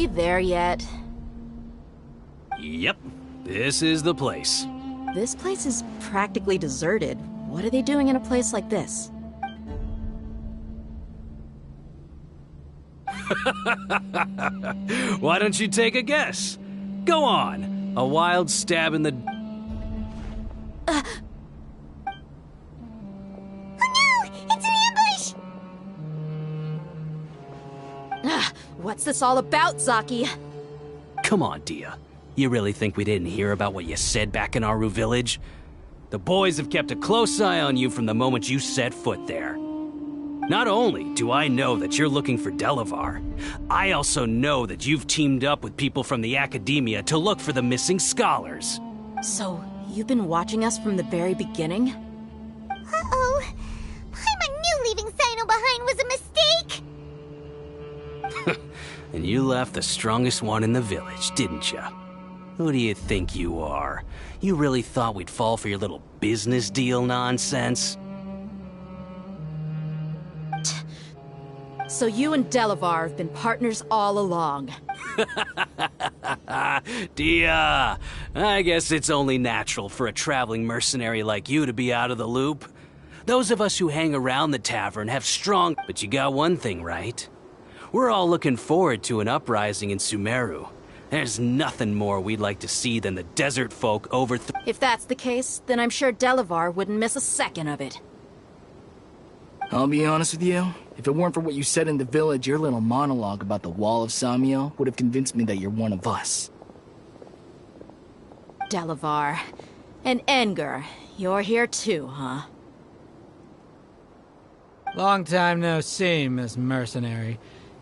there yet? Yep, this is the place. This place is practically deserted. What are they doing in a place like this? Why don't you take a guess? Go on. A wild stab in the... Oh no! It's an ambush! What's this all about, Zaki? Come on, Dia. You really think we didn't hear about what you said back in Aru Village? The boys have kept a close eye on you from the moment you set foot there. Not only do I know that you're looking for Delavar, I also know that you've teamed up with people from the Academia to look for the missing scholars. So, you've been watching us from the very beginning? Uh-oh. Paimon knew leaving Sino behind was a mistake! And you left the strongest one in the village, didn't you? Who do you think you are? You really thought we'd fall for your little business deal nonsense? So you and Delavar have been partners all along. Dia, I guess it's only natural for a traveling mercenary like you to be out of the loop. Those of us who hang around the tavern have strong... But you got one thing right. We're all looking forward to an uprising in Sumeru. There's nothing more we'd like to see than the desert folk overthrow... If that's the case, then I'm sure Delavar wouldn't miss a second of it. I'll be honest with you. If it weren't for what you said in the village, your little monologue about the Wall of Samiel would have convinced me that you're one of us. Delavar. And Enger. You're here too, huh? Long time no see, Miss Mercenary.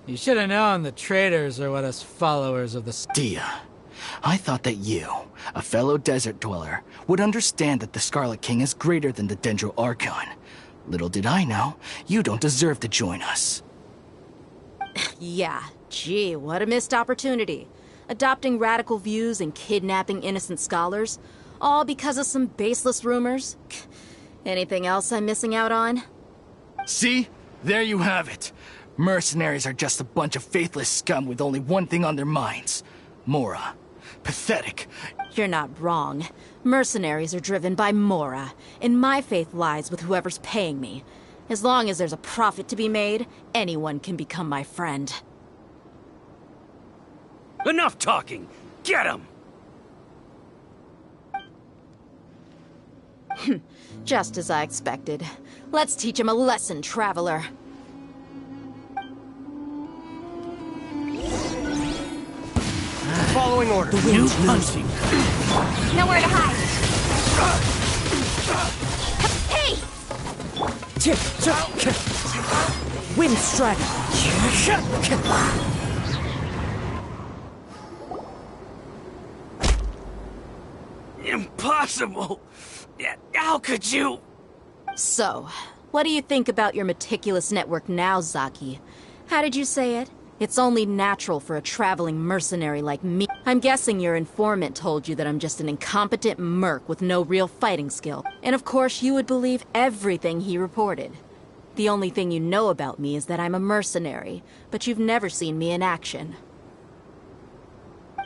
You should have known the traitors are what us followers of the... Dia, I thought that you, a fellow desert dweller, would understand that the Scarlet King is greater than the Dendro Archon. Little did I know, you don't deserve to join us. Yeah, gee, what a missed opportunity. Adopting radical views and kidnapping innocent scholars, all because of some baseless rumors. Anything else I'm missing out on? See? There you have it. Mercenaries are just a bunch of faithless scum with only one thing on their minds. Mora. Pathetic. You're not wrong. Mercenaries are driven by Mora, and my faith lies with whoever's paying me. As long as there's a profit to be made, anyone can become my friend. Enough talking! Get him! Just as I expected. Let's teach him a lesson, traveler. Following order. New hunting. Nowhere to hide! Hey! Wind strike. Impossible! How could you? So, what do you think about your meticulous network now, Zaki? How did you say it? It's only natural for a traveling mercenary like me. I'm guessing your informant told you that I'm just an incompetent merc with no real fighting skill. And of course you would believe everything he reported. The only thing you know about me is that I'm a mercenary, but you've never seen me in action.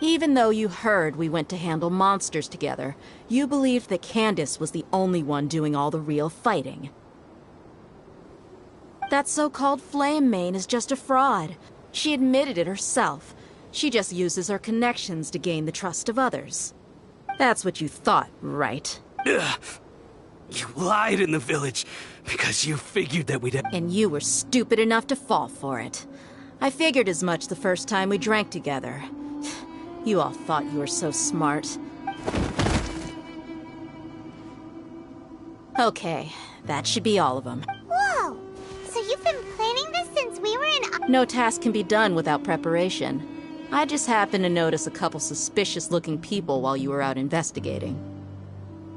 Even though you heard we went to handle monsters together, you believed that Candace was the only one doing all the real fighting. That so-called Flame Mane is just a fraud. She admitted it herself. She just uses her connections to gain the trust of others. That's what you thought, right? Ugh. You lied in the village because you figured that we'd have... And you were stupid enough to fall for it. I figured as much the first time we drank together. You all thought you were so smart. Okay, that should be all of them. Whoa! So you've been planning this since we were in... No task can be done without preparation. I just happened to notice a couple suspicious-looking people while you were out investigating.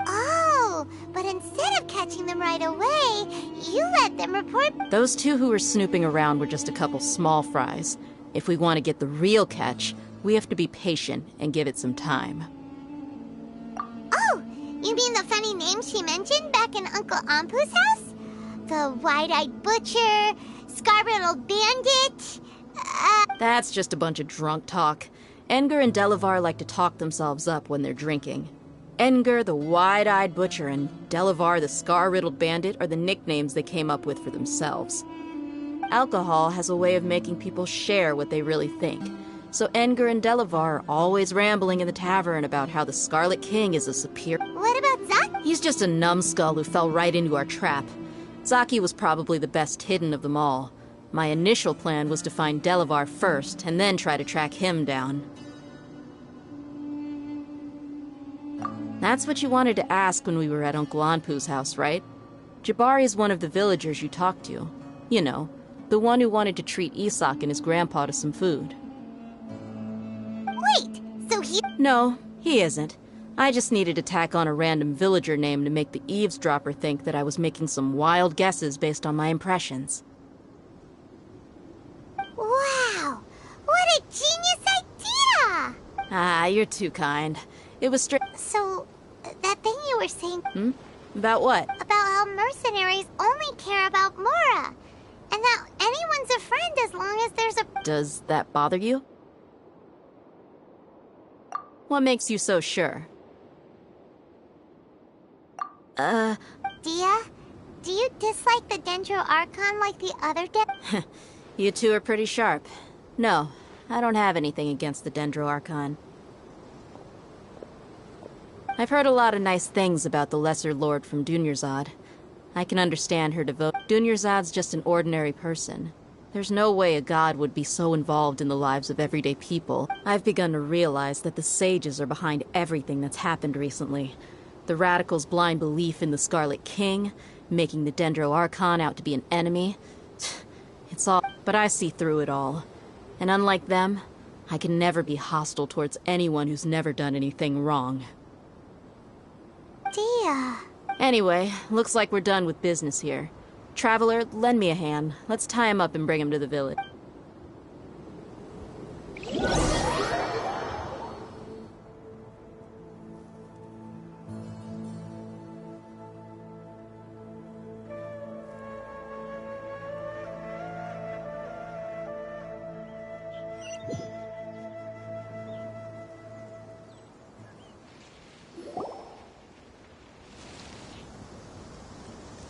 Oh, but instead of catching them right away, you let them report... Those two who were snooping around were just a couple small fries. If we want to get the real catch, we have to be patient and give it some time. Oh, you mean the funny name she mentioned back in Uncle Ampu's house? The wide-eyed butcher, scar-riddled bandit, That's just a bunch of drunk talk. Edgar and Delavar like to talk themselves up when they're drinking. Edgar, the wide-eyed butcher, and Delavar, the scar-riddled bandit, are the nicknames they came up with for themselves. Alcohol has a way of making people share what they really think. So Edgar and Delavar are always rambling in the tavern about how the Scarlet King is a superior... What about Zaki? He's just a numbskull who fell right into our trap. Zaki was probably the best hidden of them all. My initial plan was to find Delavar first, and then try to track him down. That's what you wanted to ask when we were at Uncle Anpu's house, right? Jabari is one of the villagers you talked to. You know, the one who wanted to treat Isak and his grandpa to some food. Wait, so he... No, he isn't. I just needed to tack on a random villager name to make the eavesdropper think that I was making some wild guesses based on my impressions. Wow! What a genius idea! Ah, you're too kind. It was So, that thing you were saying... About what? About how mercenaries only care about Mora. And that anyone's a friend as long as there's a... Does that bother you? What makes you so sure? Dia, do you dislike the Dendro Archon like the other You two are pretty sharp. No, I don't have anything against the Dendro Archon. I've heard a lot of nice things about the Lesser Lord from Dunyarzad. I can understand her devotion. Dunyarzad's just an ordinary person. There's no way a god would be so involved in the lives of everyday people. I've begun to realize that the sages are behind everything that's happened recently. The radicals' blind belief in the Scarlet King, making the Dendro Archon out to be an enemy. It's all... But I see through it all. And unlike them, I can never be hostile towards anyone who's never done anything wrong. Dia... Anyway, looks like we're done with business here. Traveler, lend me a hand. Let's tie him up and bring him to the village.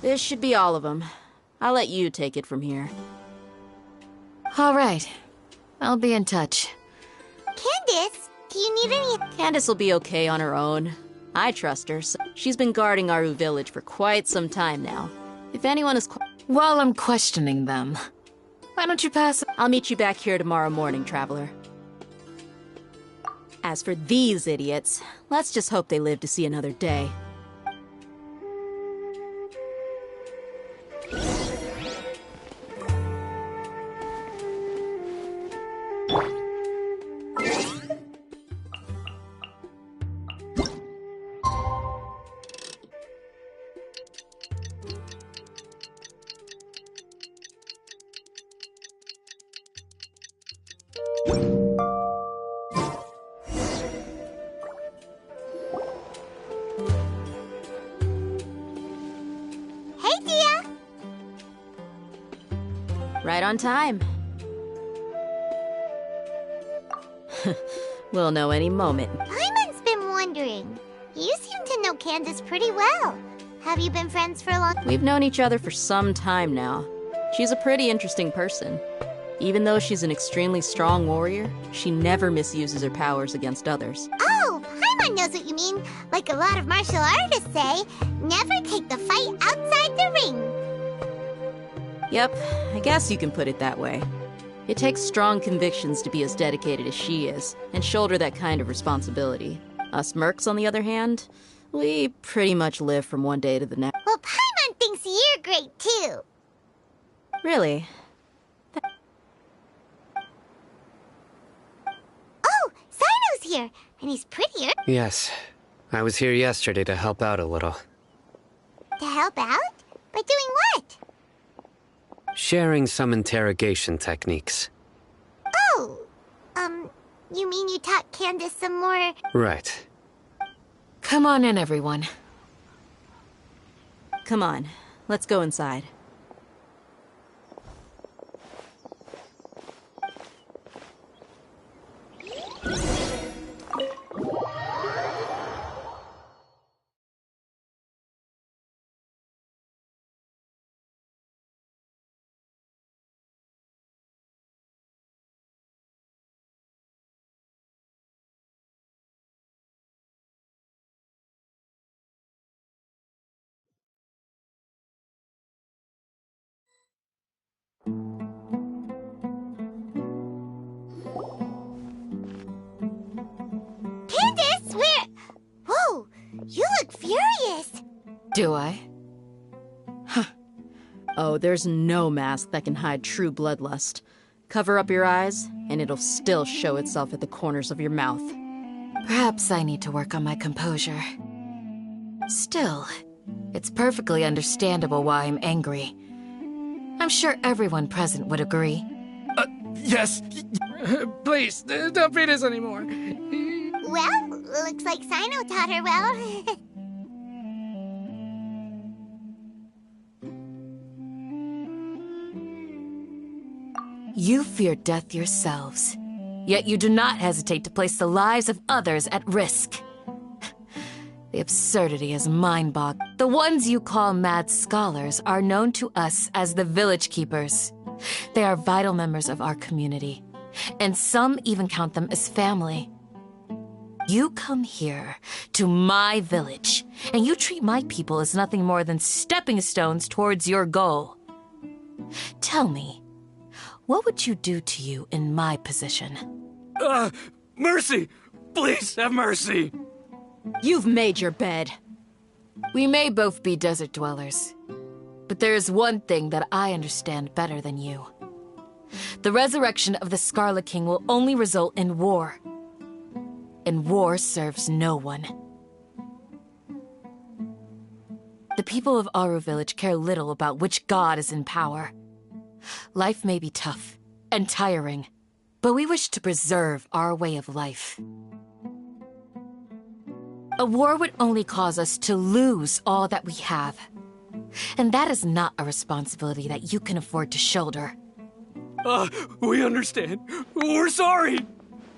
This should be all of them. I'll let you take it from here. All right. I'll be in touch. Candace, do you need any... Candace will be okay on her own. I trust her. She's been guarding Aru village for quite some time now. If anyone is... While I'm questioning them, why don't you pass... I'll meet you back here tomorrow morning, Traveler. As for these idiots, let's just hope they live to see another day. Hey, Dia! Right on time. We'll know any moment. Paimon's been wondering. You seem to know Candace pretty well. Have you been friends for a long... We've known each other for some time now. She's a pretty interesting person. Even though she's an extremely strong warrior, she never misuses her powers against others. Oh, Paimon knows what you mean. Like a lot of martial artists say, never take the fight outside the ring. Yep, I guess you can put it that way. It takes strong convictions to be as dedicated as she is, and shoulder that kind of responsibility. Us mercs, on the other hand, we pretty much live from one day to the next. Well, Paimon thinks you're great, too. Really? Oh, Sino's here, and he's prettier. Yes. I was here yesterday to help out a little. To help out? By doing what? Sharing some interrogation techniques. Oh, you mean you taught Candace some more... Right. Come on in, everyone. Come on, let's go inside. curious. Do I? Oh, there's no mask that can hide true bloodlust. Cover up your eyes, and it'll still show itself at the corners of your mouth. Perhaps I need to work on my composure. Still, it's perfectly understandable why I'm angry. I'm sure everyone present would agree. Yes. Please, don't beat us anymore. Well, looks like Sino taught her well. You fear death yourselves, yet you do not hesitate to place the lives of others at risk. The absurdity is mind-boggling. The ones you call mad scholars are known to us as the Village Keepers. They are vital members of our community, and some even count them as family. You come here, to my village, and you treat my people as nothing more than stepping stones towards your goal. Tell me, what would you do to you in my position? Mercy! Please, have mercy! You've made your bed. We may both be desert dwellers, but there is one thing that I understand better than you. The resurrection of the Scarlet King will only result in war. And war serves no one. The people of Aru Village care little about which god is in power. Life may be tough and tiring, but we wish to preserve our way of life. A war would only cause us to lose all that we have. And that is not a responsibility that you can afford to shoulder. We understand. We're sorry.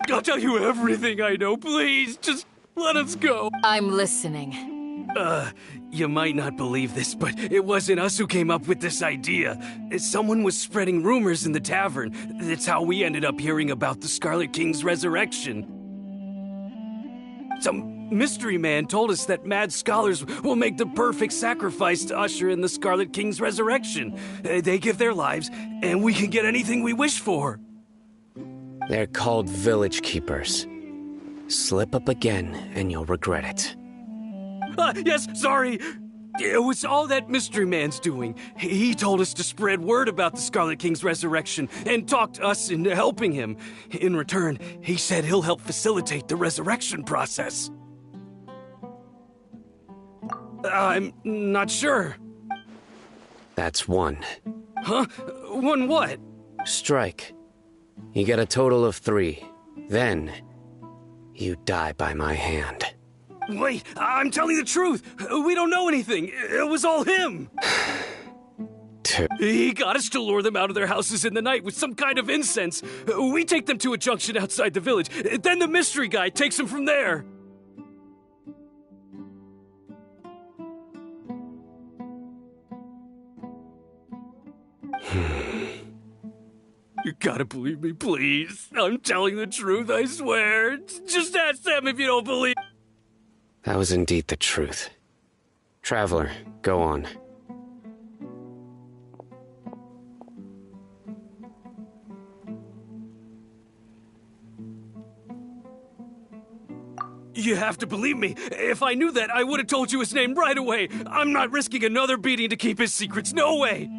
I'll tell you everything I know. Please, just let us go. I'm listening. You might not believe this, but it wasn't us who came up with this idea. Someone was spreading rumors in the tavern. That's how we ended up hearing about the Scarlet King's resurrection. Some mystery man told us that mad scholars will make the perfect sacrifice to usher in the Scarlet King's resurrection. They give their lives, and we can get anything we wish for. They're called Village Keepers. Slip up again, and you'll regret it. Yes, sorry. It was all that mystery man's doing. He told us to spread word about the Scarlet King's resurrection and talked us into helping him. In return, he said he'll help facilitate the resurrection process. I'm not sure. That's one. Huh? One what? Strike. You get a total of 3. Then, you die by my hand. Wait, I'm telling the truth. We don't know anything. It was all him. 2. He got us to lure them out of their houses in the night with some kind of incense. We take them to a junction outside the village. Then the mystery guy takes them from there. You gotta believe me, please. I'm telling the truth, I swear. Just ask them if you don't believe. That was indeed the truth. Traveler, go on. You have to believe me. If I knew that, I would have told you his name right away. I'm not risking another beating to keep his secrets. No way.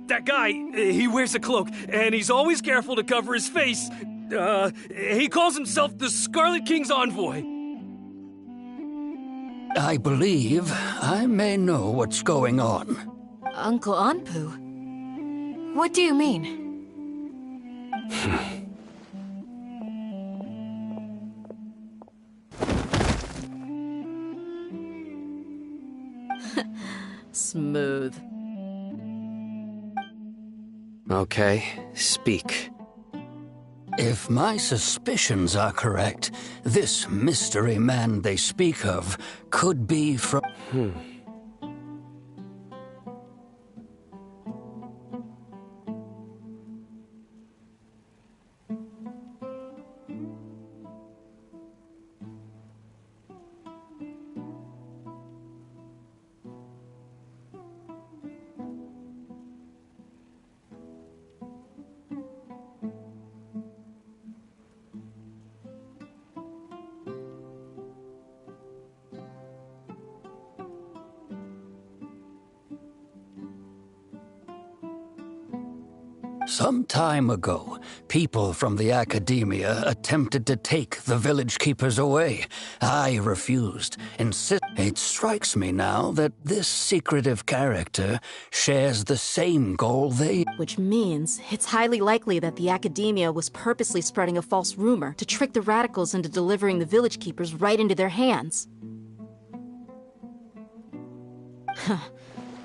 That guy, he wears a cloak, and he's always careful to cover his face. He calls himself the Scarlet King's envoy. I believe I may know what's going on. Uncle Anpu? What do you mean? Smooth. Okay, speak. If my suspicions are correct, this mystery man they speak of could be from... Some time ago, people from the academia attempted to take the village keepers away. I refused. It strikes me now that this secretive character shares the same goal they... Which means it's highly likely that the academia was purposely spreading a false rumor to trick the radicals into delivering the village keepers right into their hands.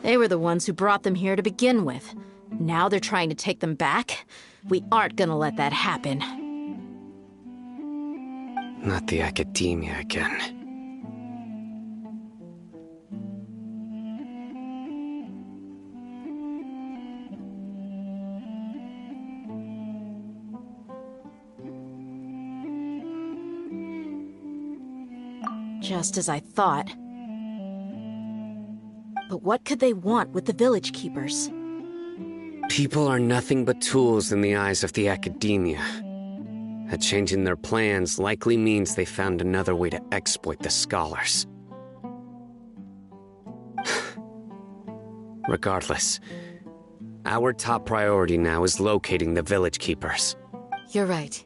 They were the ones who brought them here to begin with. Now they're trying to take them back? We aren't gonna let that happen. Not the academia again. Just as I thought. But what could they want with the village keepers? People are nothing but tools in the eyes of the academia. A change in their plans likely means they found another way to exploit the scholars. Regardless, our top priority now is locating the village keepers. You're right.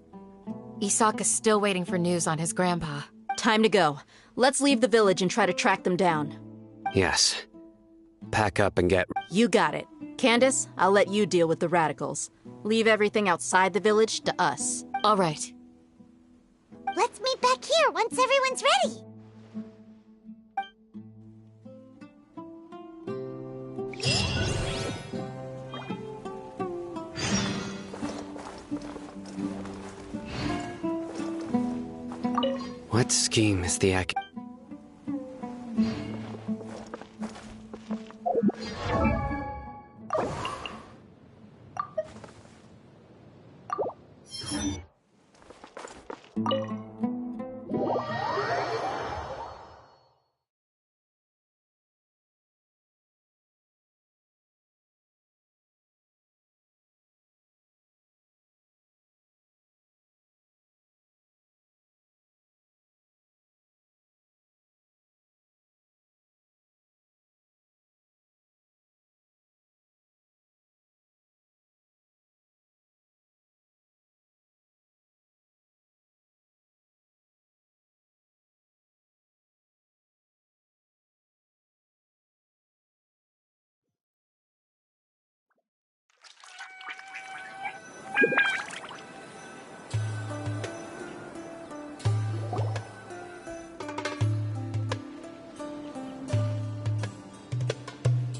Isak is still waiting for news on his grandpa. Time to go. Let's leave the village and try to track them down. Yes. Pack up and get... You got it. Candace, I'll let you deal with the radicals. Leave everything outside the village to us. All right. Let's meet back here once everyone's ready. What scheme is the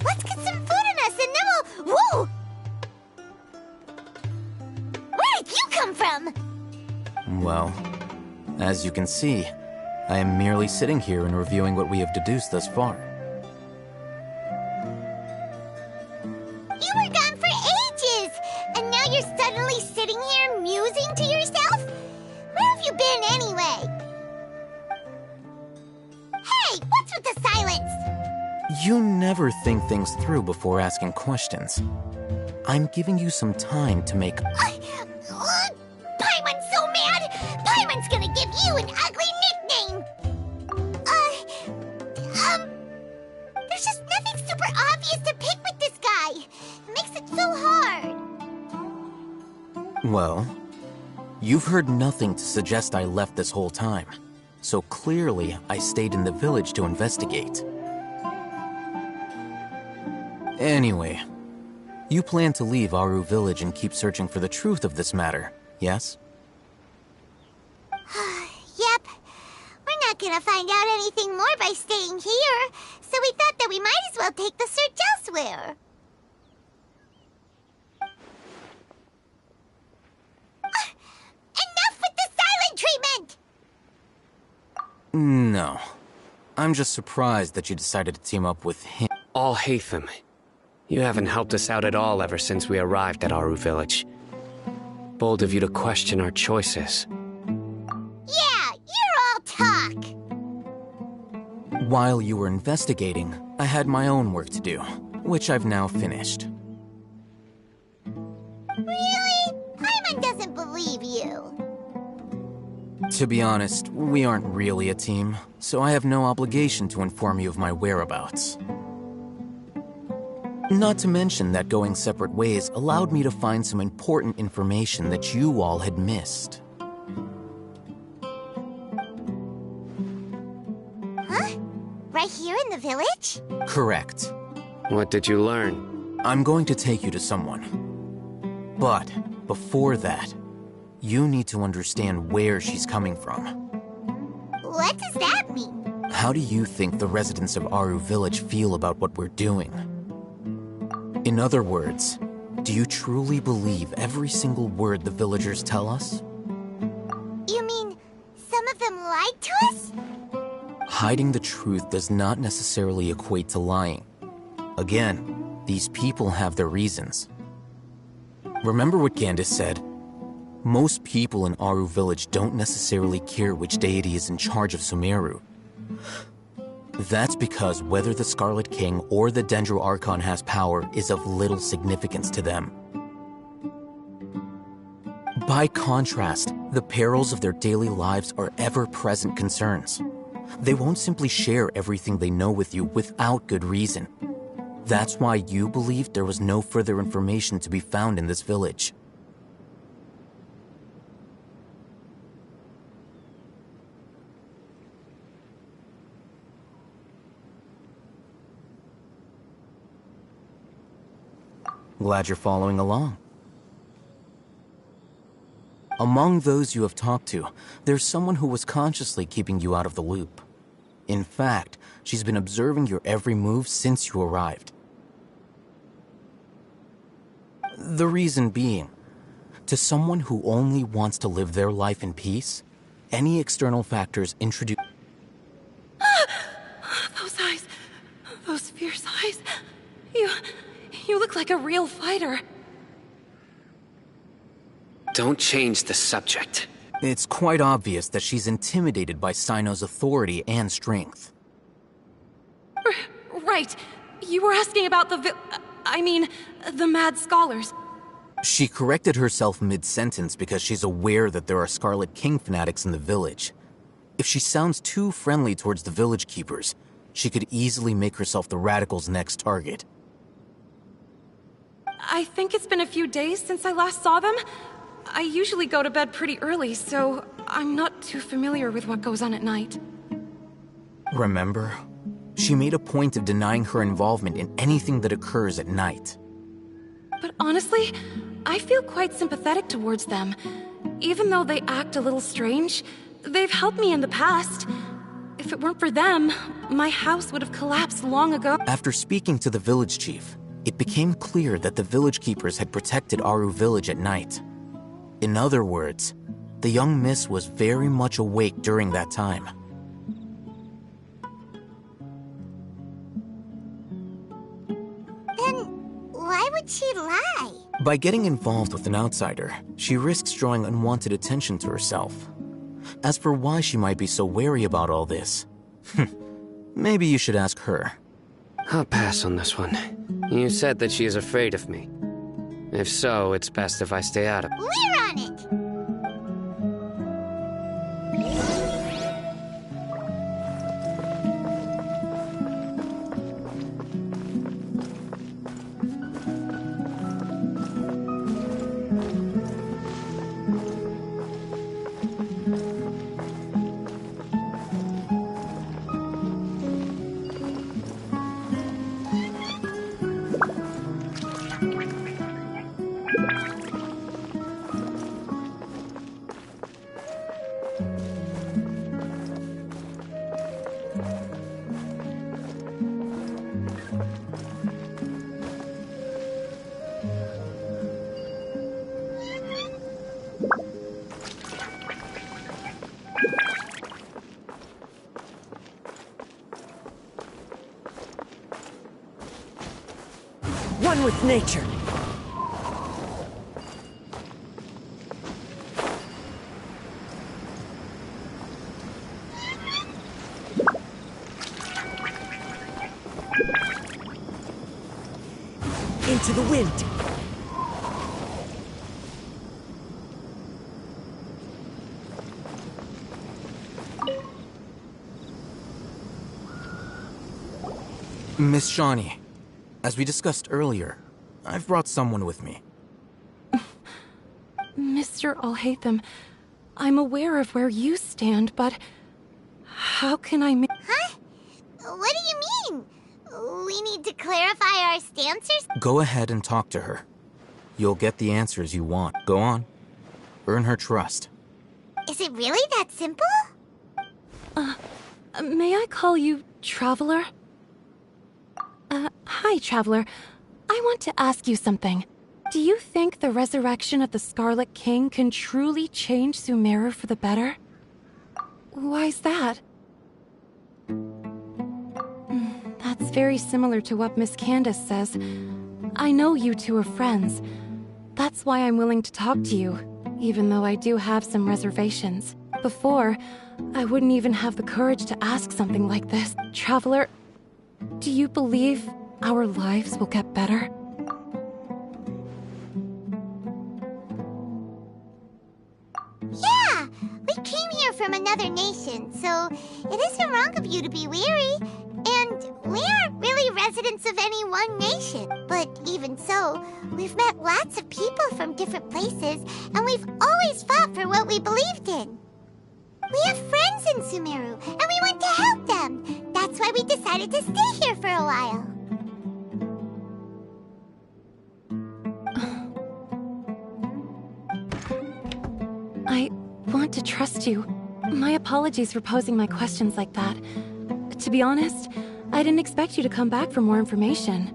Let's get some food in us and then we'll... Whoa! Where did you come from? Well, as you can see, I am merely sitting here and reviewing what we have deduced thus far. You were gone for ages, and now you're suddenly sitting here musing to yourself? Where have you been anyway? Hey, what's with the silence? You never think things through before asking questions. I'm giving you some time to make... Paimon's so mad! Paimon's gonna give you an ugly nickname! There's just nothing super obvious to pick with this guy. It makes it so hard. Well, you've heard nothing to suggest I left this whole time. So clearly, I stayed in the village to investigate. Anyway, you plan to leave Aru village and keep searching for the truth of this matter, yes? Yep. We're not gonna find out anything more by staying here, so we thought that we might as well take the search elsewhere. Enough with the silent treatment! No. I'm just surprised that you decided to team up with him. Al-Haytham, you haven't helped us out at all ever since we arrived at Aru village. Bold of you to question our choices. Yeah, you're all talk! While you were investigating, I had my own work to do, which I've now finished. Really? Paimon doesn't believe you. To be honest, we aren't really a team, so I have no obligation to inform you of my whereabouts. Not to mention that going separate ways allowed me to find some important information that you all had missed. Huh? Right here in the village? Correct. What did you learn? I'm going to take you to someone. But before that, you need to understand where she's coming from. What does that mean? How do you think the residents of Aru Village feel about what we're doing? In other words, do you truly believe every single word the villagers tell us? You mean some of them lied to us? Hiding the truth does not necessarily equate to lying. Again, these people have their reasons. Remember what Gandis said? Most people in Aru Village don't necessarily care which deity is in charge of Sumeru. That's because whether the Scarlet King or the Dendro Archon has power is of little significance to them. By contrast, the perils of their daily lives are ever-present concerns. They won't simply share everything they know with you without good reason. That's why you believed there was no further information to be found in this village. Glad you're following along. Among those you have talked to, there's someone who was consciously keeping you out of the loop. In fact, she's been observing your every move since you arrived. The reason being, to someone who only wants to live their life in peace, any external factors introduce... Those eyes, those fierce eyes. You look like a real fighter. Don't change the subject. It's quite obvious that she's intimidated by Sino's authority and strength. Right. You were asking about the the mad scholars. She corrected herself mid-sentence because she's aware that there are Scarlet King fanatics in the village. If she sounds too friendly towards the village keepers, she could easily make herself the Radicals' next target. I think it's been a few days since I last saw them. I usually go to bed pretty early, so I'm not too familiar with what goes on at night. Remember? She made a point of denying her involvement in anything that occurs at night. But honestly, I feel quite sympathetic towards them. Even though they act a little strange, they've helped me in the past. If it weren't for them, my house would have collapsed long ago. After speaking to the village chief, it became clear that the village keepers had protected Aru Village at night. In other words, the young miss was very much awake during that time. Then why would she lie? By getting involved with an outsider, she risks drawing unwanted attention to herself. As for why she might be so wary about all this, maybe you should ask her. I'll pass on this one. You said that she is afraid of me. If so, it's best if I stay out of it. We're on it! One with nature. Into the wind. Miss Shawnee, As we discussed earlier, I've brought someone with me. Mr. Alhaitham, I'm aware of where you stand, but how can I Huh? What do you mean? We need to clarify our stances? Go ahead and talk to her. You'll get the answers you want. Go on. Earn her trust. Is it really that simple? May I call you Traveler? Hi, Traveler. I want to ask you something. Do you think the resurrection of the Scarlet King can truly change Sumeru for the better? Why's that? That's very similar to what Miss Candace says. I know you two are friends. That's why I'm willing to talk to you, even though I do have some reservations. Before, I wouldn't even have the courage to ask something like this. Traveler, do you believe our lives will get better? Yeah! We came here from another nation, so it isn't wrong of you to be weary. And we aren't really residents of any one nation. But even so, we've met lots of people from different places, and we've always fought for what we believed in. We have friends in Sumeru, and we want to help them. That's why we decided to stay here for a while. I want to trust you. My apologies for posing my questions like that. To be honest, I didn't expect you to come back for more information.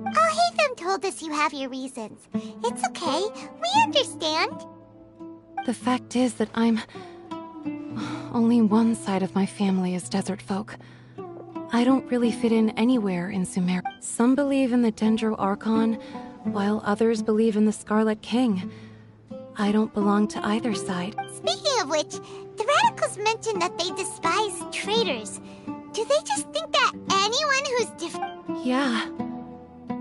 Alhaitham told us you have your reasons. It's okay. We understand. The fact is that only one side of my family is desert folk. I don't really fit in anywhere in Sumeru. Some believe in the Dendro Archon, while others believe in the Scarlet King. I don't belong to either side. Speaking of which, the radicals mentioned that they despise traitors. Do they just think that anyone who's different? Yeah.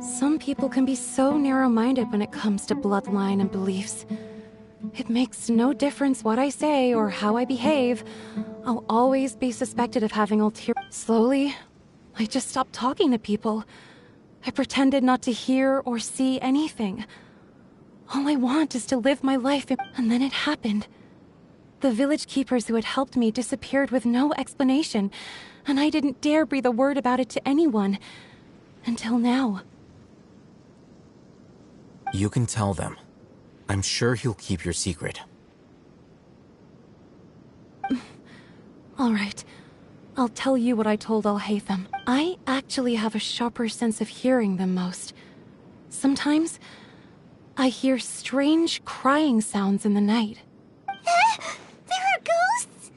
Some people can be so narrow-minded when it comes to bloodline and beliefs. It makes no difference what I say or how I behave. I'll always be suspected of having ulterior... Slowly, I just stopped talking to people. I pretended not to hear or see anything. All I want is to live my life, and then it happened. The village keepers who had helped me disappeared with no explanation, and I didn't dare breathe a word about it to anyone. Until now. You can tell them. I'm sure he'll keep your secret. All right. I'll tell you what I told Alhaitham. I actually have a sharper sense of hearing than most. Sometimes, I hear strange crying sounds in the night. There are ghosts?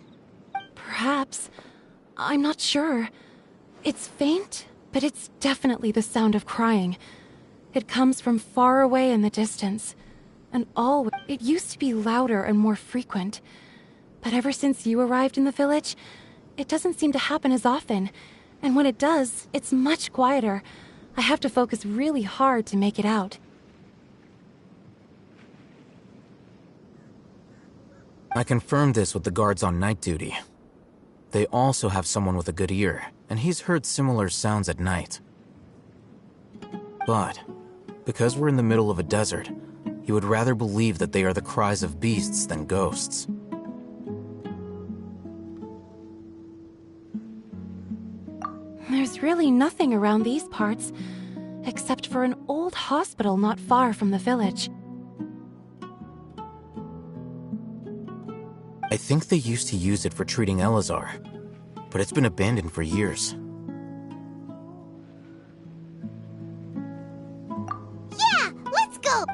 Perhaps. I'm not sure. It's faint, but it's definitely the sound of crying. It comes from far away in the distance. And it used to be louder and more frequent. But ever since you arrived in the village, it doesn't seem to happen as often. And when it does, it's much quieter. I have to focus really hard to make it out. I confirmed this with the guards on night duty. They also have someone with a good ear, and he's heard similar sounds at night. But, because we're in the middle of a desert, he would rather believe that they are the cries of beasts than ghosts. There's really nothing around these parts, except for an old hospital not far from the village. I think they used to use it for treating Elazar, but it's been abandoned for years. Yeah, let's go!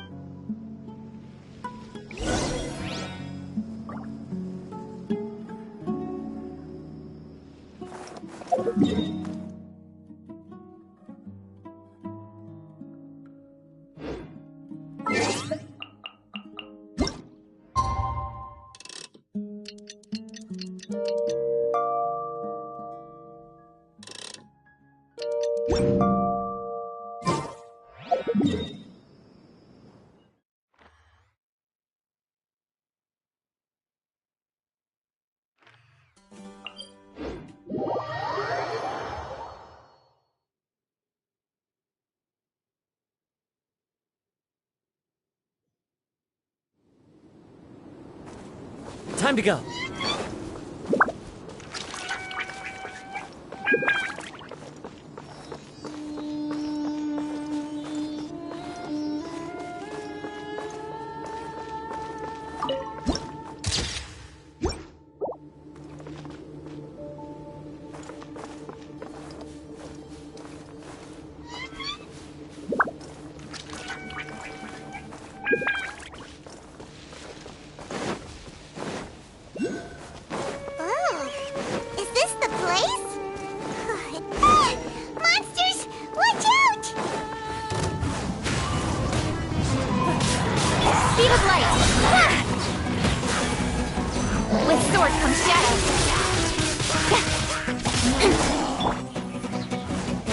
Time to go.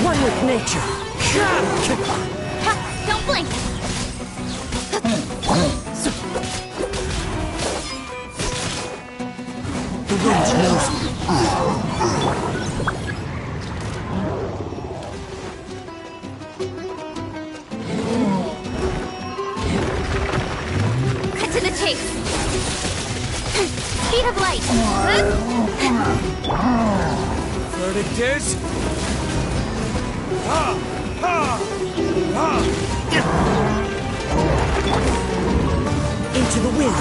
One with nature. Don't blink! The wind knows me. Cut to the chase! Speed of light! Verdict is... Into the wind.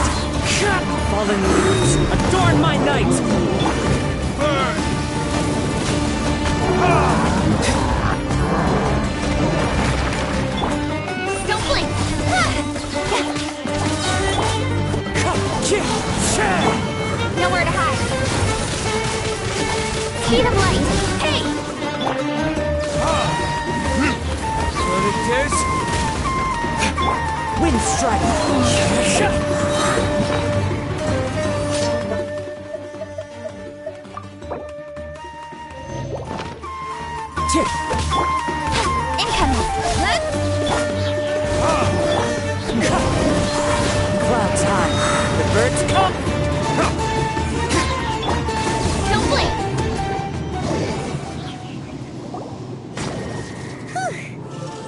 Fallen leaves, adorn my night. Burn! Don't blink! Nowhere to hide. Speed of light! Hey! Verdict is... Wind strike. Incoming! Clouds high. The birds come. Don't blink!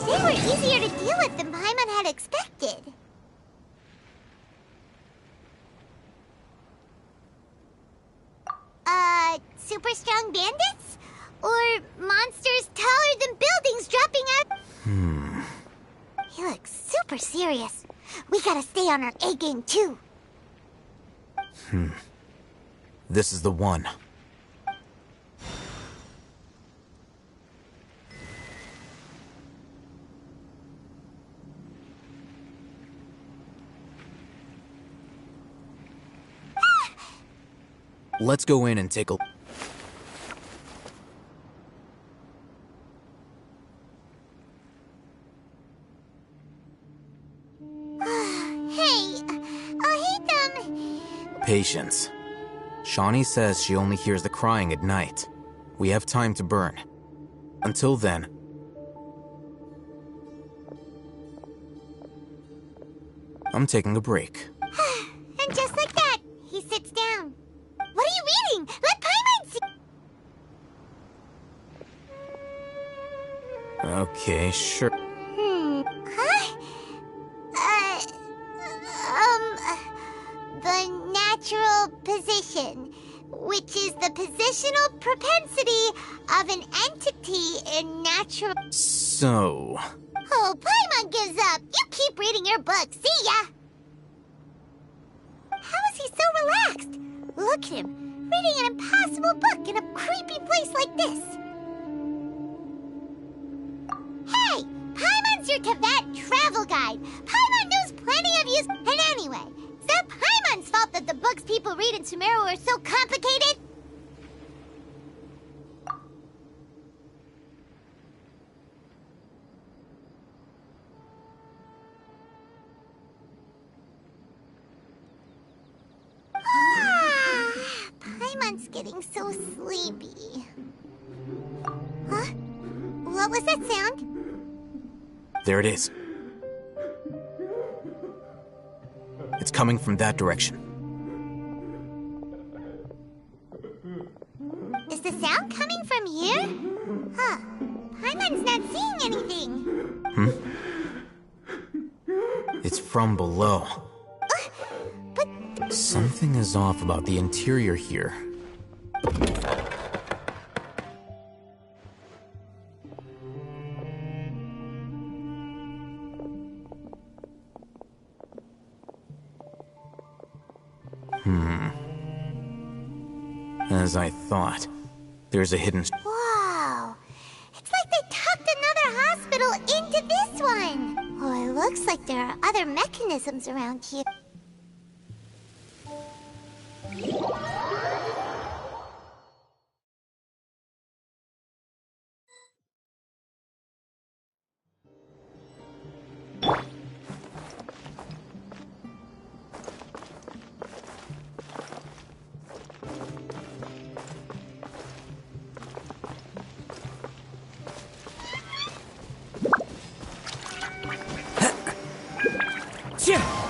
They were easier to deal with than Paimon had expected. Super strong bandits? Or monsters taller than buildings dropping out? He looks super serious. We gotta stay on our A game too. This is the one. Let's go in and take a... Hey, I'll hate them. Patience. Shawnee says she only hears the crying at night. We have time to burn. Until then... I'm taking a break. And just like that, he sits down. What are you reading? Let Paimon see. Okay, sure. Huh? The natural position, which is the positional propensity of an entity in natural... So... Oh, Paimon gives up. You keep reading your book. See ya! How is he so relaxed? Look at him, reading an impossible book in a creepy place like this. Hey, Paimon's your Tibet travel guide. Paimon knows plenty of use. And anyway, is that Paimon's fault that the books people read in Sumeru are so complicated? Paimon's getting so sleepy. Huh? What was that sound? There it is. It's coming from that direction. Is the sound coming from here? Huh. Paimon's not seeing anything. It's from below. But... Something is off about the interior here. As I thought, there's a hidden... Wow! It's like they tucked another hospital into this one! Oh, it looks like there are other mechanisms around here. Yeah.